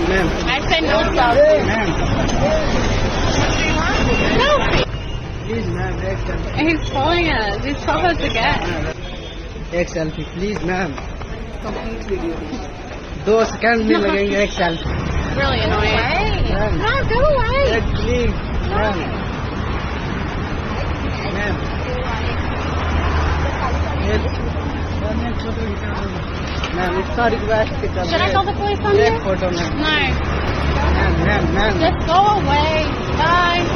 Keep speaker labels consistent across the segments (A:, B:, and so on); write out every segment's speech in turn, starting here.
A: Ma'am.
B: I said no selfie.
A: Ma'am.
B: Selfie.
A: Please, ma'am. एक selfie.
B: He's pulling us. He's told us to get.
A: एक selfie, please, ma'am. दो second में लगेंगे एक selfie.
B: Really annoying.
A: Ma'am.
B: No, go away.
A: Please, ma'am. Ma'am. Ma'am, it's not request.
B: Should I call the police on
A: Take
B: you?
A: photo, ma'am.
B: No.
A: Ma'am.
B: Just go away. Bye.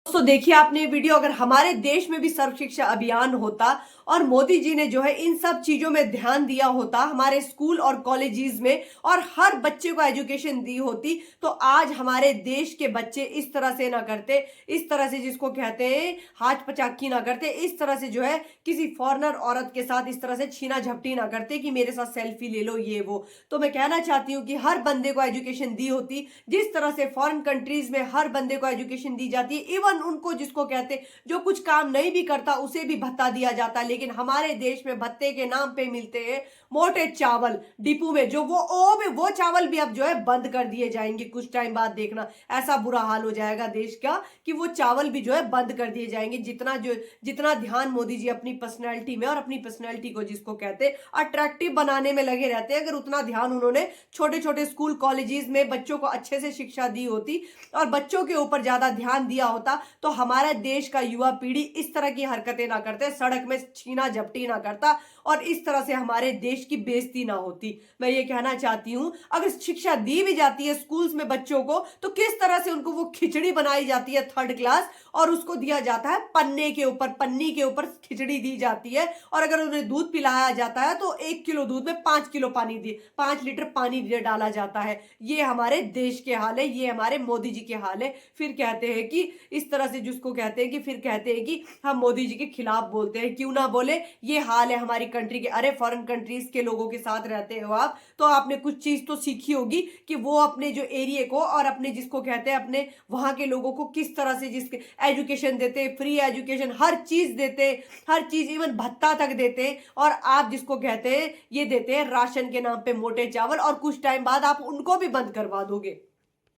C: तो देखिए आपने ये video, अगर हमारे देश में भी सर्व शिक्षा अभियान होता और मोदी जी ने जो है इन सब चीजों में ध्यान दिया होता, हमारे स्कूल और कॉलेजेस में, और हर बच्चे को एजुकेशन दी होती, तो आज हमारे देश के बच्चे इस तरह से ना करते, इस तरह से जिसको कहते हैं हाथ पचाकी ना करते, इस तरह से जो है किसी फॉरेनर औरत के साथ इस तरह से छीना झपटी ना करते कि मेरे साथ सेल्फी ले लो ये वो। तो मैं कहना चाहती हूँ कि हर बंदे को एजुकेशन दी होती, जिस तरह से फॉरेन कंट्रीज में हर बंदे को एजुकेशन दी जाती है। इवन उनको जिसको कहते जो कुछ काम नहीं भी करता उसे भी भत्ता दिया जाता है, लेकिन हमारे देश में भत्ते के नाम पे मिलते हैं मोटे चावल डिपो में, जो वो चावल भी अब जो है बंद कर दिए जाएंगे। कुछ टाइम बाद देखना ऐसा बुरा हाल हो जाएगा देश का कि वो चावल भी जो है बंद कर दिए जाएंगे। जितना ध्यान मोदी जी अपनी पर्सनैलिटी में और अपनी पर्सनैलिटी को जिसको कहते अट्रैक्टिव बनाने में लगे रहते हैं, अगर उतना ध्यान उन्होंने छोटे छोटे स्कूल कॉलेजेस में बच्चों को अच्छे से शिक्षा दी होती और बच्चों के ऊपर ज्यादा ध्यान दिया होता, तो हमारे देश का युवा पीढ़ी इस तरह की हरकतें ना करते, सड़क में छीना झपटी ना करता और इस तरह से हमारे देश की बेइज्जती ना होती। मैं ये कहना चाहती हूं, अगर शिक्षा दी भी जाती है स्कूल्स में बच्चों को, तो किस तरह से उनको वो खिचड़ी बनाई जाती है 3rd क्लास और उसको दिया जाता है पन्नी के ऊपर खिचड़ी दी जाती है, और अगर उन्हें दूध पिलाया जाता है तो 1 किलो दूध में 5 लीटर पानी डाला जाता है। ये हमारे देश के हाल है, ये हमारे मोदी जी के हाल है। फिर कहते हैं कि इस तरह से जिसको कहते हैं कि हम मोदी जी के खिलाफ बोलते हैं। क्यों ना बोले, ये हाल है हमारी कंट्री के। अरे फॉरेन कंट्रीज के लोगों के साथ रहते हो आप, तो आपने कुछ चीज तो सीखी होगी कि वो अपने जो एरिया को और अपने जिसको कहते हैं अपने वहां के लोगों को किस तरह से जिसके एजुकेशन देते, फ्री एजुकेशन, हर चीज देते, हर चीज इवन भत्ता तक देते, और आप जिसको कहते हैं ये देते हैं राशन के नाम पे मोटे चावल, और कुछ टाइम बाद आप उनको भी बंद करवा दोगे।